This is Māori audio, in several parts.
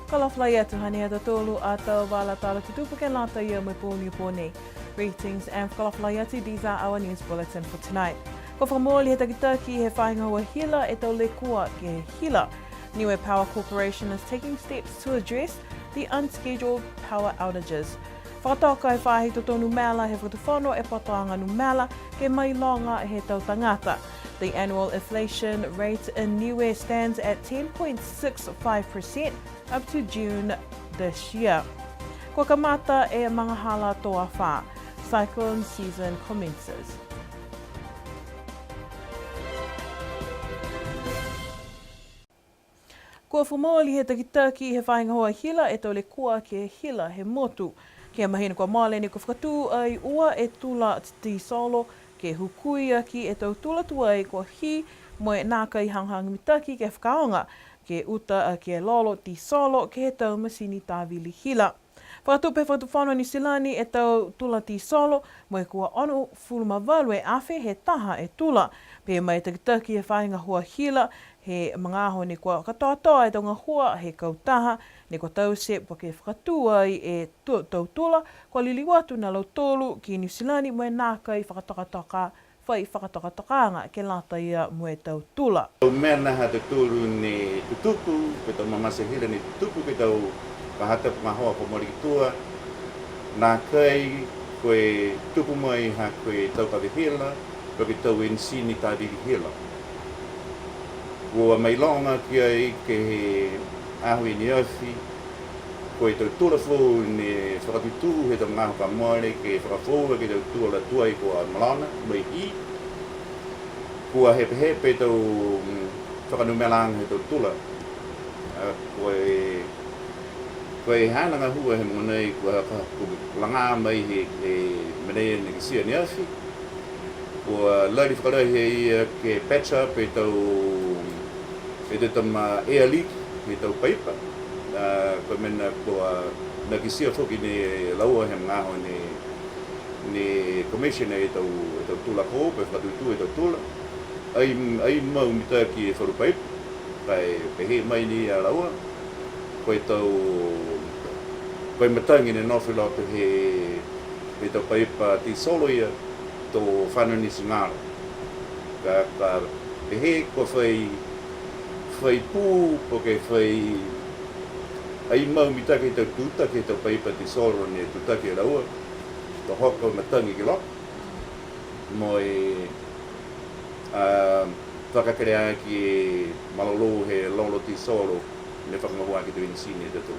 Kalaflai atu hani ata tolu atau wala tala tutupuken lata ia mai poni poni. Greetings and kalaflai atu, these are our news bulletin for tonight. Ko whamoli he takitaki he whainga ua hila e tau le kua ke he hila. Niue Power Corporation is taking steps to address the unscheduled power outages. Whakatoka e whahi to tonu mela he whatuwhono e patoanga nu mela ke mai longa he tau tangata. The annual inflation rate in Niue stands at 10.65% up to June this year. Ko kamata e mga hala toa wha. Cyclone season commences. Kua whamoli he takitaki he whainga hoa hila e tau le kua ke hila he motu. Kia mahina kua male ni ko whakatū ai ua e tula ti solo ke hukui aki e tau tula tuai ko hi moe nāka i hanghang mitaki ke whakaonga ke uta a ke lolo ti solo ke he tau masini tāwili hila. Whakatupe whakatuwhano ni silani e tau tula ti solo moe kua ono fuluma value awhi he taha e tula. Pe mai takitaki e whainga hua hila he mga aho ni kua katoa-toa e taunga hua he kautaha ni kua tause po ke whakatua ai e tau tula kua liliwatu na lau tolu ki New Zealand moe nākai whakatoka-toka whai whakatoka-tokanga ke lata ia moe tau tula. Mea naha te tūru ni tutupu, ke tau mamase hira ni tutupu, ke tau pahata mahoa po morikitua. Nā kai koe tupu mai ha koe tau kawihila, koe tau ensini tāwiri hila. Kua mai longa ki ai ke he ahui ni awhi, koe tau tula fōu ni whakatutu he tau ngaho ka moare ke whakafōua ke tau tula tuai kua malana, mai i. Kua hepe tau whakanumelang he tau tula. Koe hananga hua he monei kua langa mai he menei ni kisia ni awhi. Kua lairi whakarai he ia ke patch up e tau tama air leak, he tau paipa. Koe mena kua na kisia whoki ni laua he ngaho ni commissioner e tau tula ko, pe whakatutu e tau tula. Ai mau mitaki e wharu paipa, pe he mai ni a laua. Koe matangi ne nofila pe he tau paipa ti solo ia tō whanau ni singaro. Ka pe he ko whai pū po ke whai ai mau mitaki tau tūtaki tau paipa ti solo ne tūtaki e laua. Tō hoko matangi ki lok. Moi whakakarea ki malolo he lolo ti solo ne whakamahua ki tu insini e tatu.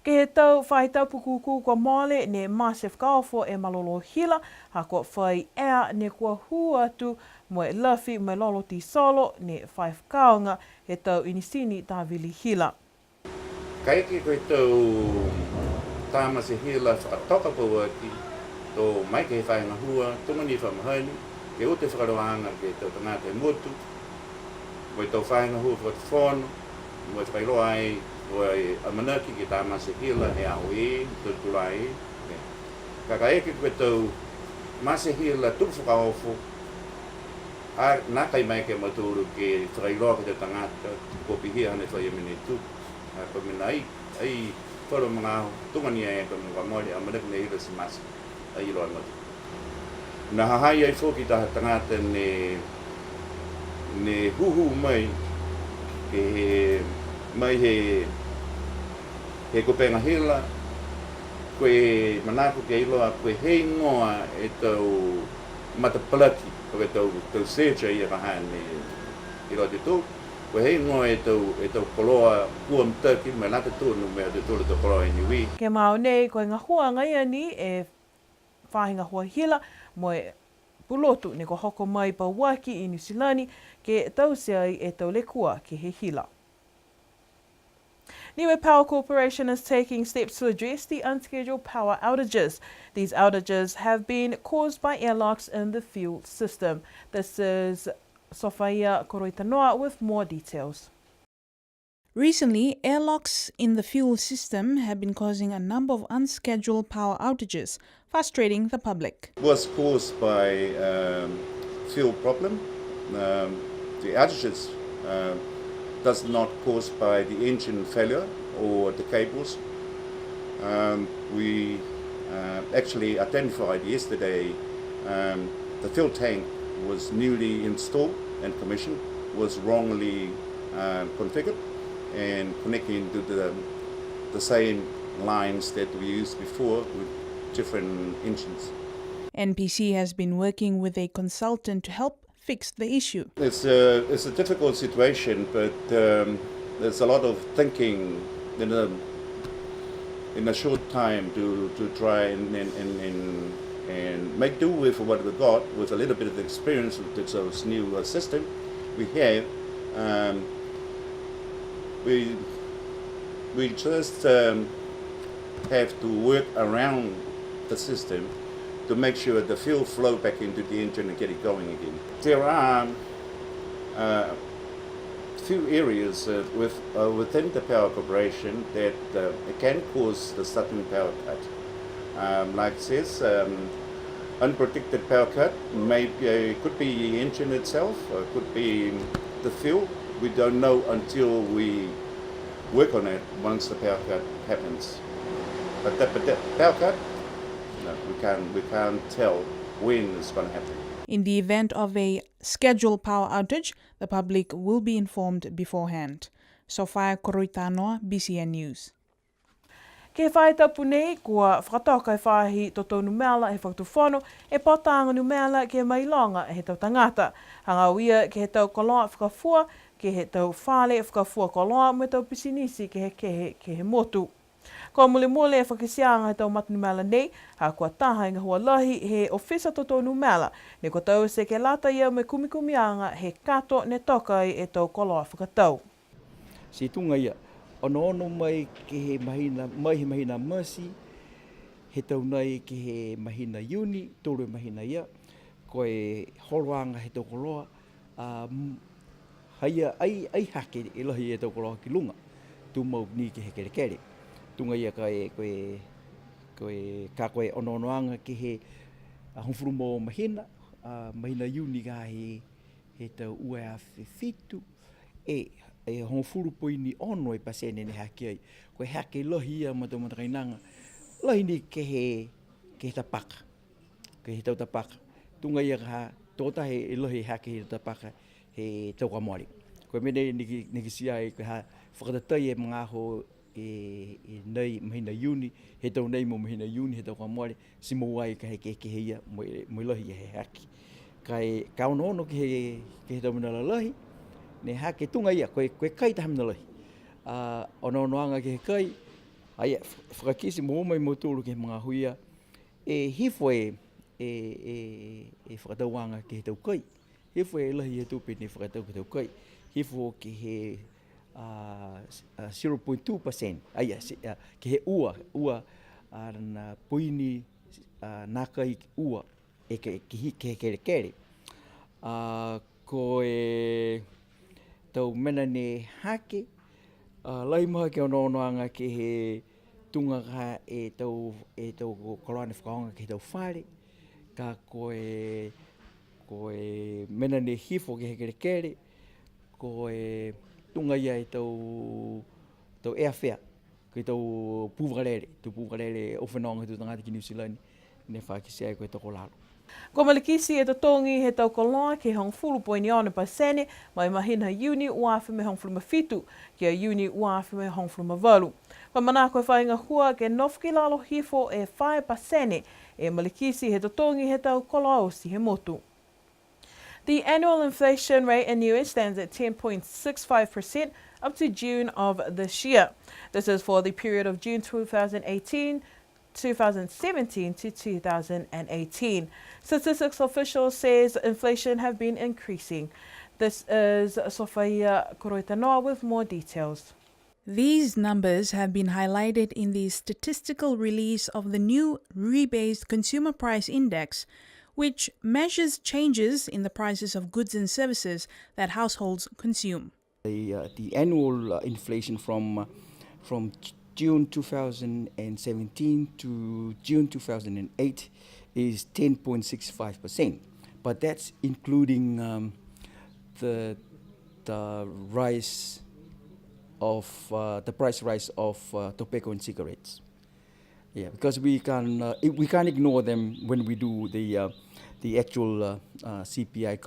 Ke he tau whai tau pukuku kua mole ne Masef Kaofo e malolo hila, ha kua whai ea ne kua hu atu moe lafi moe lolo ti solo ne whai whakaonga he tau inisini tāwili hila. Kai ki koe tau tāmase hila whakatoka pau aki, tō mai ke he whainga hua, tungani whamahani, ke o te whakaroanga ke tau tangata e motu, moe tau whainga hua whakatwhono, moe whairoa ai, moe amanaki ke tāmase hila he aho e, tau tulai e. Kaka eke koe tau mase hila tuku whakaofo, nā kai mai ke maturu ke whakairoa ke tau tangata, kopi hia hane whai amene tuku. Koe mena ai wharo mga aho, tungani ai koe mga mori amanaki ne hila si mase, ai roa matu. Nā hahai ai whoki taha tangata ne huhu mai, ke mai he kopenga hila, koe manako ke iloa, koe hei ngoa e tau matapalaki, koe tau secha ia kahane i roa te tō, koe hei ngoa e tau koloa kua mtaki, mai nata tōnu mea te tōle tau koloa i niwi. Ke mao nei koe ngā hua ngai ani e whahinga hua hila, moe pulotu ne ko hoko mai pa waki i New Zealand ke tause ai e tau le kua ke he hila. Niue Power Corporation is taking steps to address the unscheduled power outages. These outages have been caused by airlocks in the fuel system. This is Sofia Koroitanoa with more details. Recently, airlocks in the fuel system have been causing a number of unscheduled power outages, frustrating the public. It was caused by fuel problem. The outages does not caused by the engine failure or the cables. We actually identified yesterday the fuel tank was newly installed and commissioned, was wrongly configured and connecting to the same lines that we used before with different engines. NPC has been working with a consultant to help fix the issue. It's a difficult situation, but there's a lot of thinking in a short time to try and make do with what we got, with a little bit of experience with this new system we have. We just have to work around the system to make sure the fuel flow back into the engine and get it going again. There are few areas within the power corporation that it can cause the sudden power cut. Like it says, unpredicted power cut could be the engine itself, or could be the fuel. We don't know until we work on it once the power cut happens. But that power cut, no, we can't tell when it's going to happen. In the event of a scheduled power outage, the public will be informed beforehand. Sofia Koroitanoa, BCN News. Ke whae tapu nei, kua whakataukai whahi to tonu meala he whakatuwhano, e patanga nu meala ke mailonga he tau tangata. Hanga uia ke he tau koloa whakafua, ke he tau whale whakafua koloa, me tau pisinisi ke he motu. Ko mule e whakisianga he tau matunu meala nei, ha kua taha inga hua lahi he ofisa to tonu meala, ne ko tau se ke lata ia me kumikumianga he kato ne tokai e tau koloa whakatau. Si tunga ia, ono mai ke he mahina Mercy, he tau nei ke he mahina Uni, tōru mahina ia, ko e horoanga he tau koloa, haia ai hake e lahi e tau koloa ki lunga, tu mau ni ke he kere. Tunga ia koe koe onoanga ke he honfuru mo mahina Uni ka he tau ua a whiwhitu, e honfuru poini ono e pasene ne hake ai. Koe hake lahi ia matau matakainanga, lahi ni ke he tapaka, ke he tau tapaka. Tunga ia ka tōta he lahi hake he tapaka he tau kamoari. Koe mene niki sia e koe ha whakatatai e mga ho e nei mahina Uni, he tau nei mo mahina Uni, he tau kamoari, si mo ai ka he ke ia mo lahi he hake. Ka ono ke he tau mana lahi, ne hake tunga ia, koe kai ta hamna lahi. Ono ke he kai, ai whakakisi mo mai mo tūru ke mga huia, e hifo e whakatauanga ke he tau kai. Hifo e lahi he tupi ne whakatau ke tau kai. Hifo ke he 0.2%, ke he ua na puini nākai ua e ke kere. Ko e tau mena ne hake, lai maha ke onoanga ke he tunga ka e tau koloane whakaonga ke he tau whare, ka ko e mena ne hifo ke he kere, ko e tunga ia e tau airfare, ke tau puwarere o whenonga tu tangata ki New Zealand, ne whakisia e koe toko lalo. Ko malikisi e tatongi he tau koloa ke hongfulu poini ona pasene, mai mahina Uni uawhi me hongfulu mawhitu, ki a Uni uawhi me hongfulu mawalu. Ko mana koe whainga hua ke nofki lalo hifo e whae pasene, e malikisi he tatongi he tau koloa o si he motu. The annual inflation rate in the US stands at 10.65% up to June of this year. This is for the period of June 2017 to 2018. Statistics official says inflation have been increasing. This is Sofia Koroitanoa with more details. These numbers have been highlighted in the statistical release of the new rebased Consumer Price Index, which measures changes in the prices of goods and services that households consume. The annual inflation from June 2017 to June 2008 is 10.65%, but that's including the rice of the price rise of tobacco and cigarettes. Yeah, because we can't ignore them when we do the actual CPI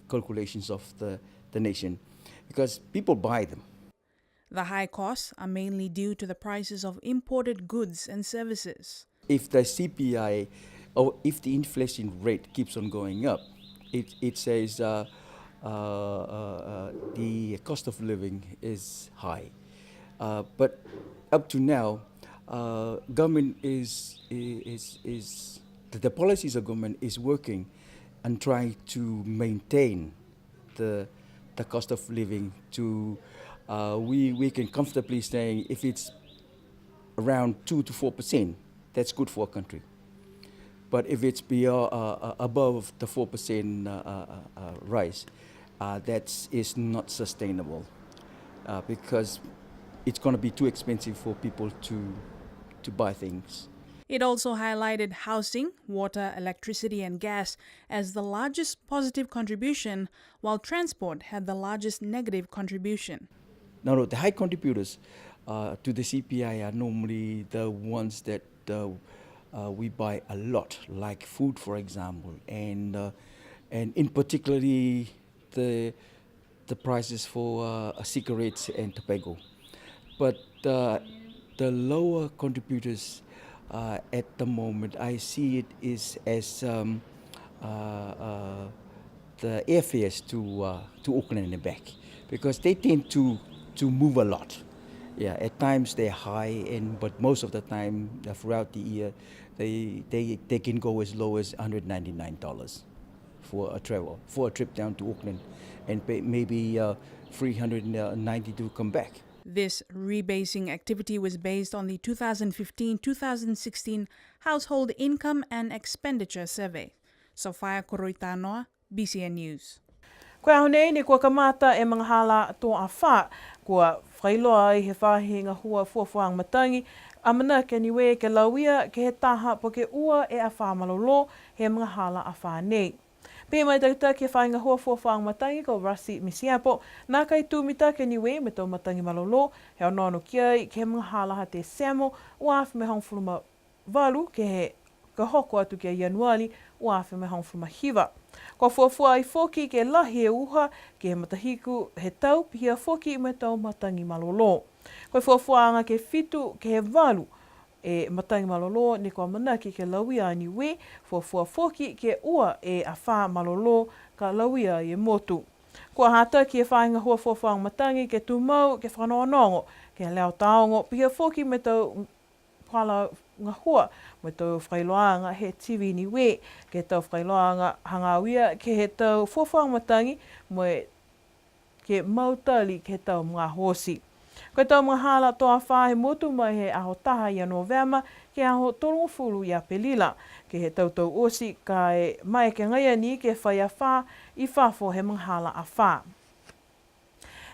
calculations of the nation, because people buy them. The high costs are mainly due to the prices of imported goods and services. If the CPI or if the inflation rate keeps on going up, it says the cost of living is high. But up to now, government the policies of government is working and trying to maintain the cost of living to we can comfortably say if it's around 2 to 4%, that's good for a country. But if it's beyond above the 4% rise, that is not sustainable because it's going to be too expensive for people to buy things. It also highlighted housing, water, electricity, and gas as the largest positive contribution, while transport had the largest negative contribution. No, the high contributors to the CPI are normally the ones that we buy a lot, like food, for example, and in particularly the prices for cigarettes and tobacco. But the lower contributors at the moment, I see it is as the airfares to Auckland and back, because they tend to move a lot. Yeah, at times they're high, but most of the time throughout the year, they can go as low as $199 for a trip down to Auckland, and pay maybe $390 to come back. This rebasing activity was based on the 2015-2016 Household Income and Expenditure Survey. Sofia Koroitanoa, BCN News. Koe ahonei ni kua kamata e mga hala tō a wha, kua whailoa ai he whahi ngā hua fuafuang matangi, amana ke niwe ke lauia ke he taha po ke ua e a wha malolo he mga hala a wha nei. Pē mai tauta ke whainga hua fuafuang matangi ko Rasi Misiapo, nā kai tūmita ke niwe me tō matangi malolo, he anono ki ai ke he mga hala ha te Samo, ua awhi me hongfuluma walu ke he ka hoko atu ki a Januari, ua awhi me hongfuluma hiva. Ko fuafua ai foki ke lahi e uha ke he matahiku he tau pihia foki me tau matangi malolo. Ko fuafuanga ke fitu ke he walu e matangi malolo ni kua manaki ke lauia ani we fuafua foki ke ua e a wha malolo ka lauia i e motu. Kua hata ki e whainga hua fuafuanga matangi ke tūmau ke whanoanongo ke leo taongo pihia foki me tau pala ngā hua me tau whailoanga he TV ni we, ke tau whailoanga hangawia ke he tau fuafuang matangi me ke mautali ke tau mga hosi. Ko tau mga hala toa wha he motu mai he aho taha i a Novema ke aho tolongo fulu i a Pelila, ke he tau osi ka e mai ke ngaia ni ke whai a wha I whafo he mga hala a wha.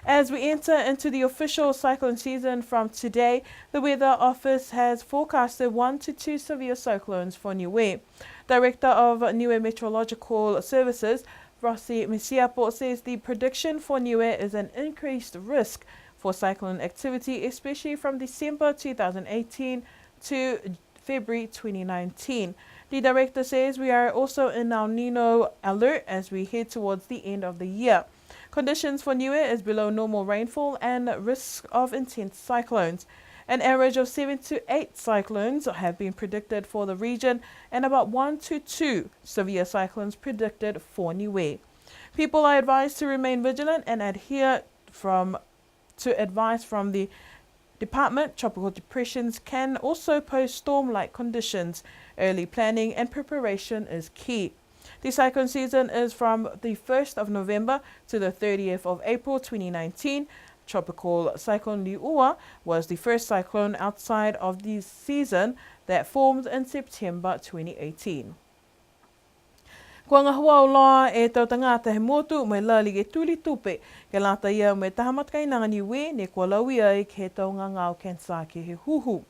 As we enter into the official cyclone season from today, the Weather Office has forecasted 1 to 2 severe cyclones for Niue. Director of Niue Meteorological Services, Rossi Misiapo, says the prediction for Niue is an increased risk for cyclone activity, especially from December 2018 to February 2019. The director says we are also in El Nino alert as we head towards the end of the year. Conditions for Niue is below normal rainfall and risk of intense cyclones. An average of 7 to 8 cyclones have been predicted for the region and about 1 to 2 severe cyclones predicted for Niue. People are advised to remain vigilant and adhere to advice from the department. Tropical depressions can also pose storm-like conditions. Early planning and preparation is key. The cyclone season is from the 1st of November to the 30th of April 2019. Tropical Cyclone Liua was the first cyclone outside of the season that formed in September 2018. Kua ngā hua o loa e tau tangata he motu mai lali ke tuli tupe ke lata ia me tahamatkainanga Niue ne kua lauia e ke tau ngā ngāo kensa ke he huhu.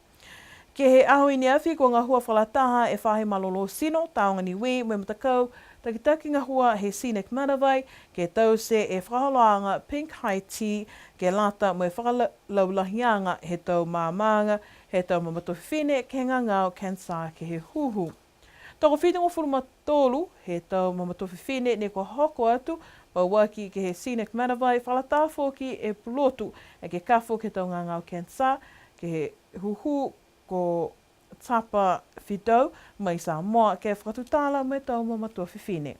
Ke he aho i ni awhi ko ngā hua whalataha e whahe malolo sino, taonga ni we, me matakau, takitaki ngā hua he scenic manawai, ke tau se e whakaloanga Pink High Tea, ke lata mo e whakalaulahianga he tau māmanga, he tau mamatofiwhine, ke ngā ngāo Kansā ke he huhu. Toko whitungo whuruma tōlu, he tau mamatofiwhine ne ko hoko atu, waki ke he scenic manawai, whalata fōki e pulotu, e ke kafo ke tau ngā ngāo Kansā, ke he huhu ko tapa whitau, mai sa moa ke whakatutala me tau mamatofiwhine.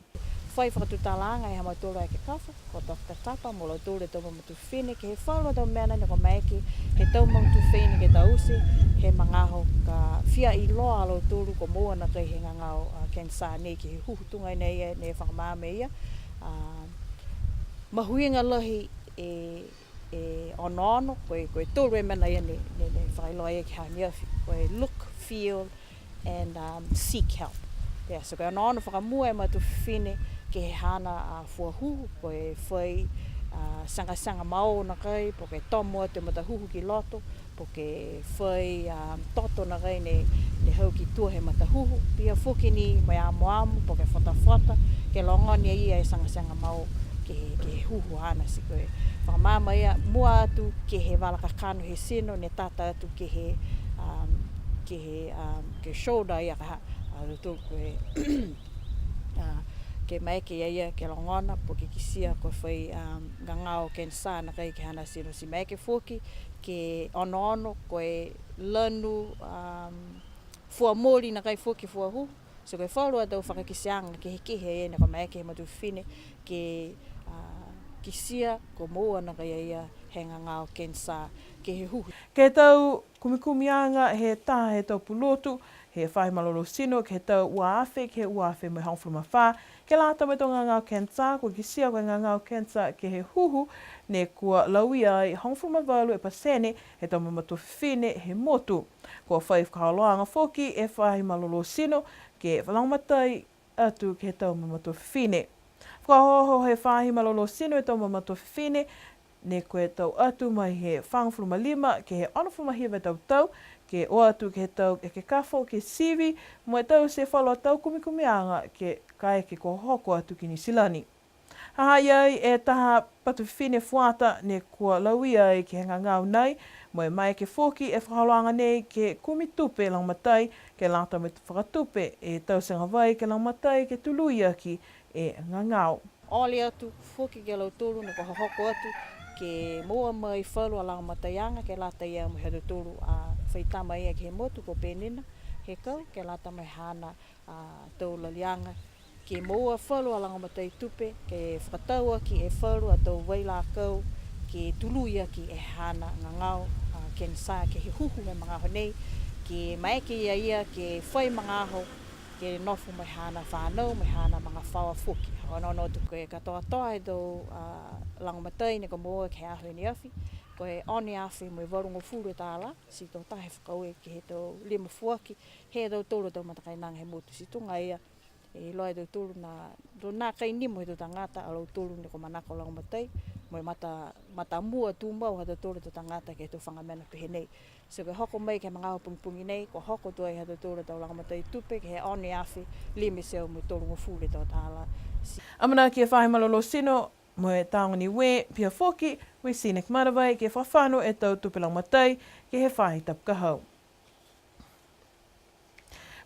Whai whakatutalanga e hama tōra e ke kawha, ko Dr. Tapa, mo lau tōre tau mamatofiwhine, ke he whaura tau mena ni ko maiki, he tau mamatofiwhine ke tau usi, he mangaho ka whia i loa alo tōru ko moana kai he ngangao Kansā nei ke he huhutunga nei e ne whakamāme ia. Mahuinga lahi e ono, koe tōru e mena ia ne whakailoa e ke hāni awhi, koe look, feel and seek help. Yeah, so koe ono whakamua e matofiwhine ke he hana fuahuhu, koe whai sanga mao na kai, po ke tomoa te matahuhu ki loto, po ke whai toto na kai ne hau ki tua he matahuhu, pia whuki ni mai amu, po ke whata, ke longoni ia e sanga mao ke huhu hana si koe. Whakamama ia mua atu ke he walakakano he sino, ne tata atu ke he shoulder ia ka tō koe ke maike ia ke longona po ke kisia ko whai ngangao Kansā na kai ke hana sino si maike whoki ke ono koe lanu fuamori na kai whoki fuahu so koe whaurua tau whakakisianga ke he e na ko maike he matuwhine ke kisia ko moa na kai ia he ngangao Kansā ke he huhu. Ke tau kumikumianga he taha he tau pulotu, he whahe malolo sino, ke he tau uawhe, ke he uawhe mai hongwhuruma whā. Ke lata me tō ngā ngāo Kansā, ko kisia koe ngā ngāo Kansā ke he huhu, ne kua laui ai hongwhuruma walu e pasene, he tau mamatofiwhine he motu. Ko whai whakaloanga whoki e whahe malolo sino, ke whalangmatai atu ke he tau mamatofiwhine. Whakahoho he whahe malolo sino e tau mamatofiwhine, ne koe tau atu mai he whangwhuruma lima, ke he onawhuruma hiwa tau, ke o atu ke he tau e ke kafo, ke siwi, mo e tau se whaloa tau kumikumianga ke kai ke ko hoko atu ki Ni Silani. Haha iai e taha patuwhine whuata ne kua laui ai ke henga ngau nei, mo e mai ke whoki e whakaloanga nei ke kumitupe langmatai, ke lata me whakatupe e tau senga vai ke langmatai ke tului aki e ngangau. Ole atu, whoki ke lau tōru ne ko hoko atu, ke moa mai whalua langamataianga, ke lata ia mo he tōru whaitama ia ke he motu ko penina, he kau, ke lata mai hana tau lalianga, ke moa whalua langamatai tupe, ke whakataua ki e whalua tau waila kau, ke tului aki e hana ngangau, Kansā ke he huhu me mga honei, ke maeke ia ke whai mga aho, ke nofu mai hana whanau, mai hana mga whawa whuki. Ono tu koe katoa toa e tau langamatai ne ko moa ke ahu ni awhi. Koe oni awhi mo i warungo furu e tāla, si tau tahe whakaue ke he tau lima fuaki, he tau tōru tau matakai nanga he motu. Si tunga ia, e loa e tau tōru nā kai nimo he tau tangata, alau tōru ne ko manako langamatai, mo i mata mua tūmau he tau tōru tau tangata ke he tau whangamena pehe nei. So ke hoko mai ke mga pungi nei, ko hoko tua he tau tōru tau langamatai tupe, ke he oni awhi, lima seo mo i tōrungo furu e tau tāla. Amana ki e whahe malolo sino, mo e tāngani we, pia whoki, we Scenic Manawai, ke whawhano e tau tupilang matai, ke he whahe tapkahau.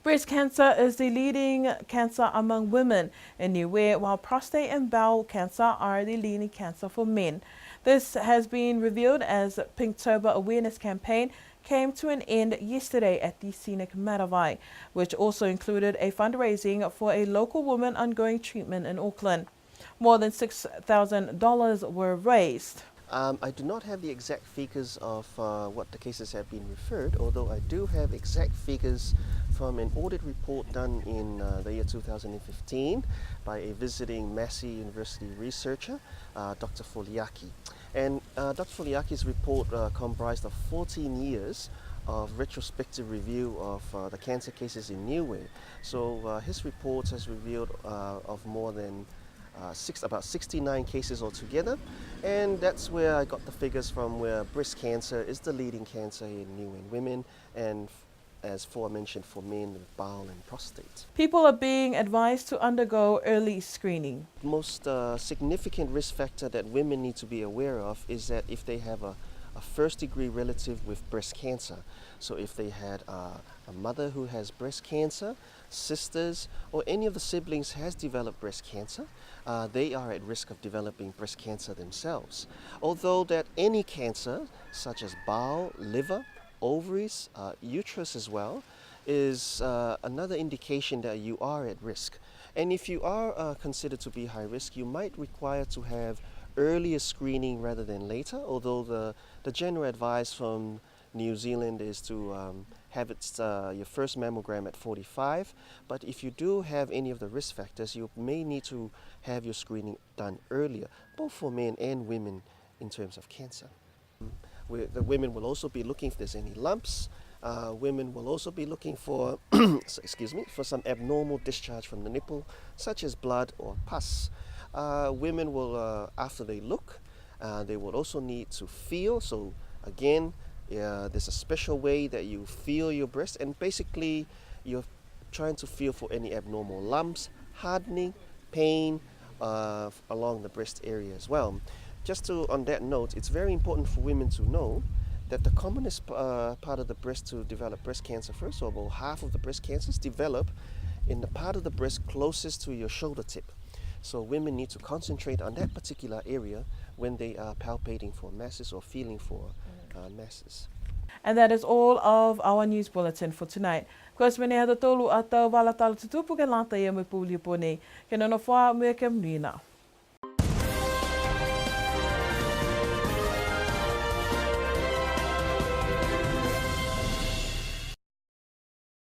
Breast cancer is the leading cancer among women in Niue, while prostate and bowel cancer are the leading cancer for men. This has been revealed as Pinktober awareness campaign came to an end yesterday at the Scenic Manawai, which also included a fundraising for a local woman undergoing treatment in Auckland. More than $6,000 were raised. I do not have the exact figures of what the cases have been referred, although I do have exact figures from an audit report done in the year 2015 by a visiting Massey University researcher, Dr. Foliaki. And Dr. Foliaki's report comprised of 14 years of retrospective review of the cancer cases in Niue. So his report has revealed of more than about 69 cases altogether, and that's where I got the figures from, where breast cancer is the leading cancer in Niue women, and as aforementioned for men with bowel and prostate. People are being advised to undergo early screening. Most significant risk factor that women need to be aware of is that if they have a first-degree relative with breast cancer, so if they had a mother who has breast cancer, sisters, or any of the siblings has developed breast cancer, they are at risk of developing breast cancer themselves. Although that any cancer, such as bowel, liver, ovaries, uterus as well, is another indication that you are at risk. And if you are considered to be high risk, you might require to have earlier screening rather than later, although the general advice from New Zealand is to have your first mammogram at 45, but if you do have any of the risk factors, you may need to have your screening done earlier, both for men and women in terms of cancer. The women will also be looking if there's any lumps. Women will also be looking for, for some abnormal discharge from the nipple, such as blood or pus. Women will, after they look, they will also need to feel. So again, there's a special way that you feel your breast, and basically you're trying to feel for any abnormal lumps, hardening, pain along the breast area as well. Just on that note, it's very important for women to know that the commonest part of the breast to develop breast cancer, first of all, half of the breast cancers develop in the part of the breast closest to your shoulder tip. So women need to concentrate on that particular area when they are palpating for masses or feeling for masses. And that is all of our news bulletin for tonight. Koes mene hata tolu atau wala tala tutupu ke lata ia me puli pone. Ke nono wha me ke mrina.